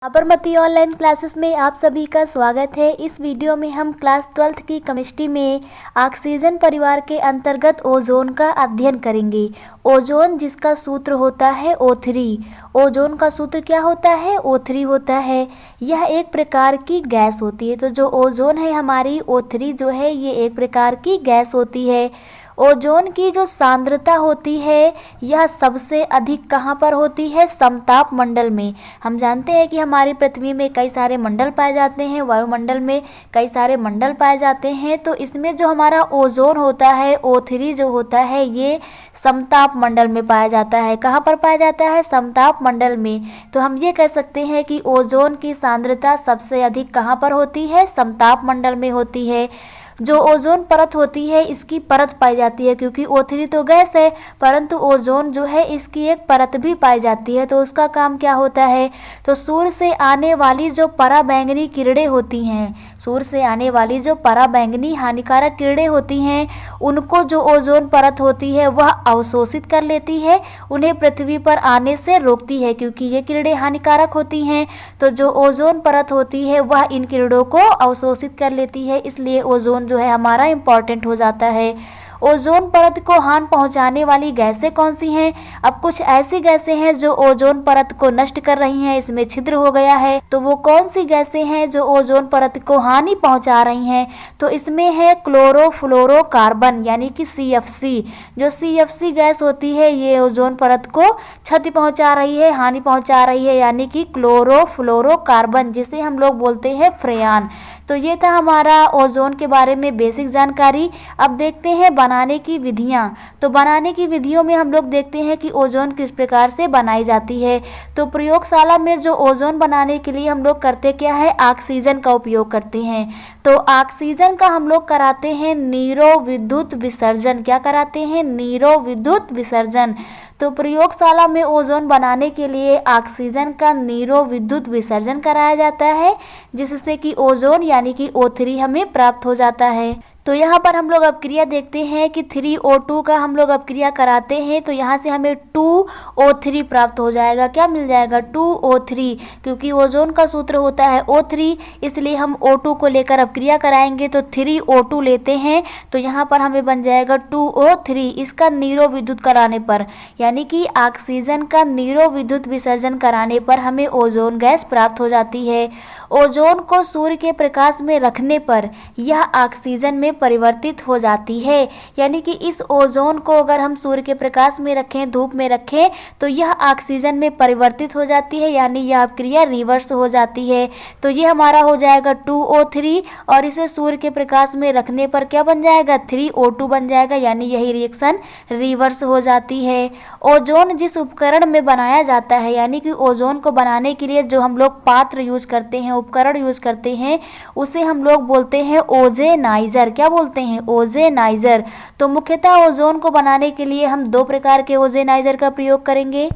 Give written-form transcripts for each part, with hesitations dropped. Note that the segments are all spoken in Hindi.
साबरमती ऑनलाइन क्लासेस में आप सभी का स्वागत है। इस वीडियो में हम क्लास 12th की केमिस्ट्री में ऑक्सीजन परिवार के अंतर्गत ओजोन का अध्ययन करेंगे। ओजोन जिसका सूत्र होता है O3। ओजोन का सूत्र क्या होता है? O3 होता है। यह एक प्रकार की गैस होती है। तो जो ओजोन है हमारी O3 जो है ये एक प्रकार की गैस होती है। ओजोन की जो सांद्रता होती है यह सबसे अधिक कहाँ पर होती है? समताप मंडल में। हम जानते हैं कि हमारी पृथ्वी में कई सारे मंडल पाए जाते हैं, वायुमंडल में कई सारे मंडल पाए जाते हैं। तो इसमें जो हमारा ओजोन होता है O3 जो होता है ये समताप मंडल में पाया जाता है। कहाँ पर पाया जाता है? समताप मंडल में। तो हम ये कह सकते हैं कि ओजोन की सांद्रता सबसे अधिक कहाँ पर होती है? समताप मंडल में होती है। जो ओजोन परत होती है इसकी परत पाई जाती है, क्योंकि O3 तो गैस है परंतु ओजोन जो है इसकी एक परत भी पाई जाती है। तो उसका काम क्या होता है? तो सूर्य से आने वाली जो पराबैंगनी किरणें होती हैं, सूर्य से आने वाली जो पराबैंगनी हानिकारक किरणें होती हैं उनको जो ओजोन परत होती है वह अवशोषित कर लेती है, उन्हें पृथ्वी पर आने से रोकती है, क्योंकि ये किरणें हानिकारक होती हैं। तो जो ओजोन परत होती है वह इन किरणों को अवशोषित कर लेती है, इसलिए ओजोन जो है हमारा इम्पॉर्टेंट हो जाता है। ओजोन परत को हानि पहुंचाने वाली गैसें कौन सी हैं? अब कुछ ऐसी गैसें हैं जो ओजोन परत को नष्ट कर रही हैं, इसमें छिद्र हो गया है। तो वो कौन सी गैसें हैं जो ओजोन परत को हानि पहुंचा रही हैं? तो इसमें है क्लोरोफ्लोरोकार्बन यानी कि CFC। जो CFC गैस होती है ये ओजोन परत को क्षति पहुंचा रही है, हानि पहुंचा रही है, यानी कि क्लोरोफ्लोरोकार्बन, जिसे हम लोग बोलते हैं फ्रेयान। तो ये था हमारा ओजोन के बारे में बेसिक जानकारी। अब देखते हैं बनाने की विधियां। तो बनाने की विधियों में हम लोग देखते हैं कि ओजोन किस प्रकार से बनाई जाती है। तो प्रयोगशाला में जो ओजोन बनाने के लिए हम लोग करते क्या है? ऑक्सीजन का उपयोग करते हैं। तो ऑक्सीजन का हम लोग कराते हैं नीरो विद्युत विसर्जन। क्या कराते हैं? नीरो विद्युत विसर्जन। तो प्रयोगशाला में ओजोन बनाने के लिए ऑक्सीजन का नीरो विद्युत विसर्जन कराया जाता है, जिससे कि ओजोन यानी कि O3 हमें प्राप्त हो जाता है। तो यहाँ पर हम लोग अपक्रिया देखते हैं कि 3O2 का हम लोग अपक्रिया कराते हैं तो यहाँ से हमें 2O3 प्राप्त हो जाएगा। क्या मिल जाएगा? 2O3, क्योंकि ओजोन का सूत्र होता है O3, इसलिए हम O2 को लेकर अपक्रिया कराएंगे तो 3O2 लेते हैं तो यहाँ पर हमें बन जाएगा 2O3। इसका नीरो विद्युत कराने पर यानी कि ऑक्सीजन का नीरो विद्युत विसर्जन कराने पर हमें ओजोन गैस प्राप्त हो जाती है। ओजोन को सूर्य के प्रकाश में रखने पर यह ऑक्सीजन में परिवर्तित हो जाती है, यानी कि इस ओजोन को अगर हम सूर्य के प्रकाश में रखें, धूप में रखें तो यह ऑक्सीजन में परिवर्तित हो जाती है, यानी यह अपक्रिया रिवर्स हो जाती है। तो ये हमारा हो जाएगा 2O3 और इसे सूर्य के प्रकाश में रखने पर क्या बन जाएगा? 3O2 बन जाएगा, यानी यही रिएक्शन रिवर्स हो जाती है। ओजोन जिस उपकरण में बनाया जाता है, यानी कि ओजोन को बनाने के लिए जो हम लोग पात्र यूज करते हैं, उपकरण यूज करते हैं, उसे हम लोग बोलते हैं ओजेनाइजर। क्या बोलते हैं? ओजेनाइजर। तो मुख्यतः ओजोन को बनाने के लिए हम 2 प्रकार के ओजेनाइजर का प्रयोग करेंगे।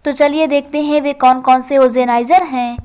तो चलिए देखते हैं वे कौन कौन से ओजेनाइजर हैं।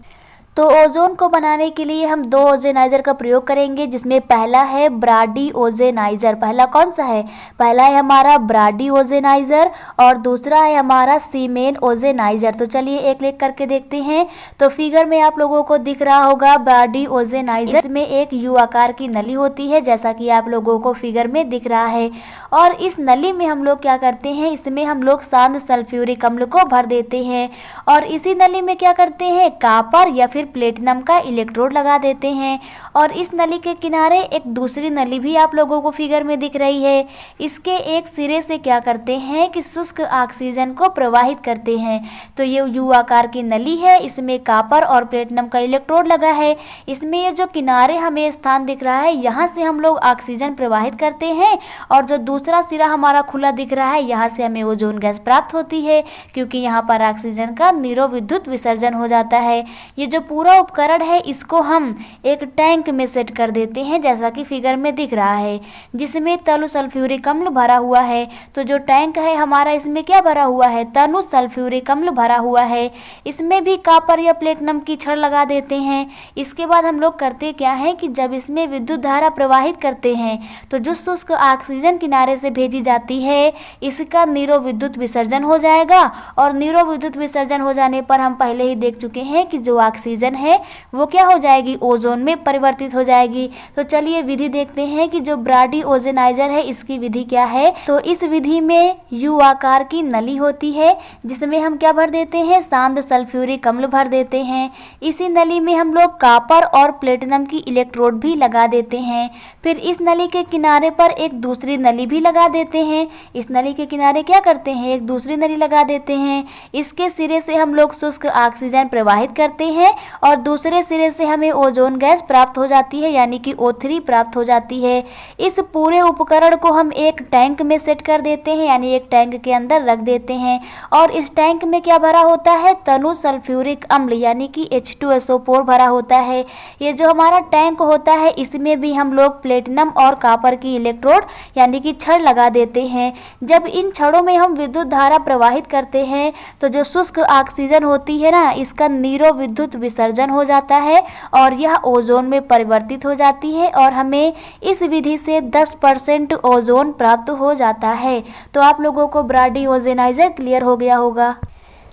तो ओजोन को बनाने के लिए हम 2 ओजेनाइजर का प्रयोग करेंगे, जिसमें पहला है ब्राडी ओजेनाइजर। पहला कौन सा है? पहला है हमारा ब्राडी ओजेनाइजर और दूसरा है हमारा सीमेन ओजेनाइजर। तो चलिए एक एक करके देखते हैं। तो फिगर में आप लोगों को दिख रहा होगा ब्राडी ओजेनाइजर। इसमें एक U आकार की नली होती है, जैसा कि आप लोगों को फिगर में दिख रहा है। और इस नली में हम लोग क्या करते हैं? इसमें हम लोग शांत सल्फ्यूरिक अम्ल को भर देते हैं और इसी नली में क्या करते हैं? कॉपर या फिर प्लेटिनम का इलेक्ट्रोड लगा देते हैं। और इस नली के किनारे एक दूसरी नली भी आप लोगों को फिगर में दिख रही है। इसके एक सिरे से क्या करते हैं कि शुष्क ऑक्सीजन को प्रवाहित करते हैं। तो ये U आकार की नली है, इसमें कॉपर और प्लेटिनम का इलेक्ट्रोड लगा है। इसमें ये जो किनारे हमें स्थान दिख रहा है यहाँ से हम लोग ऑक्सीजन प्रवाहित करते हैं और जो दूसरा सिरा हमारा खुला दिख रहा है यहाँ से हमें ओजोन गैस प्राप्त होती है, क्योंकि यहाँ पर ऑक्सीजन का नीरो विद्युत विसर्जन हो जाता है। ये जो पूरा उपकरण है इसको हम एक टैंक में सेट कर देते हैं, जैसा कि फिगर में दिख रहा है, जिसमें तनु सल्फ्यूरिक अम्ल भरा हुआ है। तो जो टैंक है हमारा इसमें क्या भरा हुआ है? तनु सल्फ्यूरिक अम्ल भरा हुआ है। इसमें भी कॉपर या प्लेटिनम की छड़ लगा देते हैं। इसके बाद हम लोग करते क्या है कि जब इसमें विद्युत धारा प्रवाहित करते हैं तो जो शुष्क ऑक्सीजन किनारे से भेजी जाती है इसका नीरो विद्युत विसर्जन हो जाएगा। और नीरो विद्युत विसर्जन हो जाने पर हम पहले ही देख चुके हैं कि जो ऑक्सीजन ऑक्सीजन है वो क्या हो जाएगी, ओजोन में परिवर्तित हो जाएगी। तो चलिए विधि देखते हैं कि जो ब्राडी ओजेनाइजर है इसकी विधि क्या है। तो इस विधि में यू आकार की नली होती है जिसमें हम क्या भर देते हैं, शांत सल्फ्यूरिक अम्ल भर देते हैं। इसी नली में हम लोग कॉपर और प्लेटिनम की इलेक्ट्रोड भी लगा देते हैं। फिर इस नली के किनारे पर एक दूसरी नली भी लगा देते हैं। इस नली के किनारे क्या करते हैं, एक दूसरी नली लगा देते हैं। इसके सिरे से हम लोग शुष्क ऑक्सीजन प्रवाहित करते हैं और दूसरे सिरे से हमें ओजोन गैस प्राप्त हो जाती है यानी कि O3 प्राप्त हो जाती है। इस पूरे उपकरण को हम एक टैंक में सेट कर देते हैं यानी एक टैंक के अंदर रख देते हैं और इस टैंक में क्या भरा होता है, तनु सल्फ्यूरिक अम्ल यानी कि H2SO4 भरा होता है। ये जो हमारा टैंक होता है इसमें भी हम लोग प्लेटिनम और कॉपर की इलेक्ट्रोड यानी कि छड़ लगा देते हैं। जब इन छड़ों में हम विद्युत धारा प्रवाहित करते हैं तो जो शुष्क ऑक्सीजन होती है ना, इसका नीरो विद्युत विसर्जन हो जाता है और यह ओजोन में परिवर्तित हो जाती है और हमें इस विधि से 10% ओजोन प्राप्त हो जाता है। तो आप लोगों को ब्राडी ओजेनाइजर क्लियर हो गया होगा।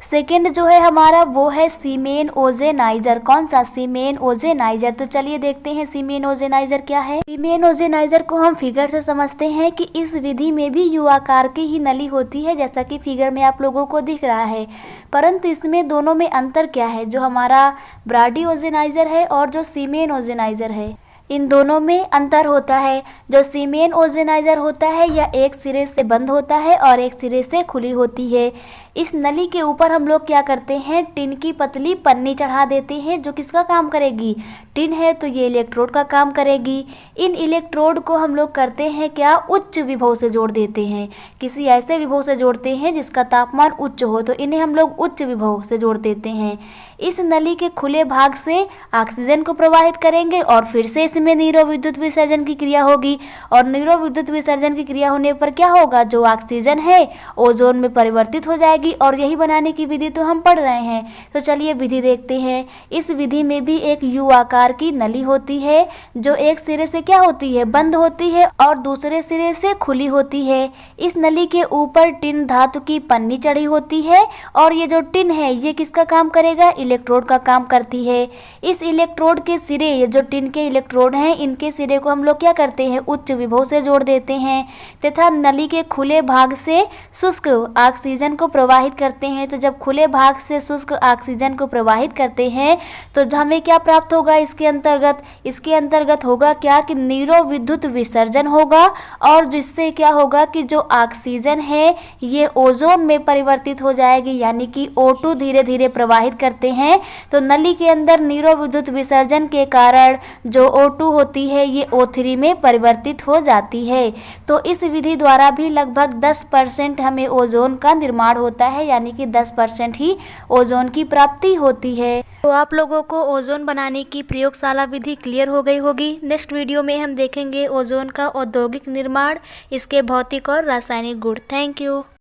सेकेंड जो है हमारा वो है सीमेन ओजेनाइजर। कौन सा, सीमेन ओजेनाइजर। तो चलिए देखते हैं सीमेन ओजेनाइजर क्या है। सीमेन ओजेनाइजर को हम फिगर से समझते हैं कि इस विधि में भी यू आकार की ही नली होती है जैसा कि फिगर में आप लोगों को दिख रहा है, परंतु इसमें दोनों में अंतर क्या है, जो हमारा ब्राडी ओजेनाइजर है और जो सीमेन ओजेनाइजर है इन दोनों में अंतर होता है। जो सीमेन ओजेनाइजर होता है यह एक सिरे से बंद होता है और एक सिरे से खुली होती है। इस नली के ऊपर हम लोग क्या करते हैं, टिन की पतली पन्नी चढ़ा देते हैं जो किसका काम करेगी, टिन है तो ये इलेक्ट्रोड का काम करेगी। इन इलेक्ट्रोड को हम लोग करते हैं क्या, उच्च विभव से जोड़ देते हैं। किसी ऐसे विभव से जोड़ते हैं जिसका तापमान उच्च हो, तो इन्हें हम लोग उच्च विभव से जोड़ देते हैं। इस नली के खुले भाग से ऑक्सीजन को प्रवाहित करेंगे और फिर से इसमें नीरो विद्युत विसर्जन की क्रिया होगी और नीरो विद्युत विसर्जन की क्रिया होने पर क्या होगा, जो ऑक्सीजन है ओजोन में परिवर्तित हो जाएगी और यही बनाने की विधि तो हम पढ़ रहे हैं। तो चलिए विधि देखते हैं। इस विधि में भी एक यू आकार की नली होती है जो एक सिरे से क्या होती है, बंद होती है और दूसरे सिरे से खुली होती है। इस नली के ऊपर टिन धातु की पन्नी चढ़ी होती है और ये जो टिन है ये किसका काम करेगा, इलेक्ट्रोड का काम करती है। इस इलेक्ट्रोड के सिरे, ये जो टिन के इलेक्ट्रोड हैं इनके सिरे को हम लोग क्या करते हैं, उच्च विभव से जोड़ देते हैं तथा नली के खुले भाग से शुष्क ऑक्सीजन को प्रवाहित करते हैं। तो जब खुले भाग से शुष्क ऑक्सीजन को प्रवाहित करते हैं तो हमें क्या प्राप्त होगा, इसके अंतर्गत होगा क्या कि नीरो विद्युत विसर्जन होगा और जिससे क्या होगा कि जो ऑक्सीजन है ये ओजोन में परिवर्तित हो जाएगी यानी कि O2 धीरे धीरे प्रवाहित करते हैं। तो नली के अंदर नीरो विद्युत विसर्जन के कारण जो O2 होती है ये O3 में परिवर्तित हो जाती है। तो इस विधि द्वारा भी लगभग 10% हमें ओजोन का निर्माण होता है यानी कि 10% ही ओजोन की प्राप्ति होती है। तो आप लोगों को ओजोन बनाने की प्रयोगशाला विधि क्लियर हो गई होगी। नेक्स्ट वीडियो में हम देखेंगे ओजोन का औद्योगिक निर्माण, इसके भौतिक और रासायनिक गुण। Thank you.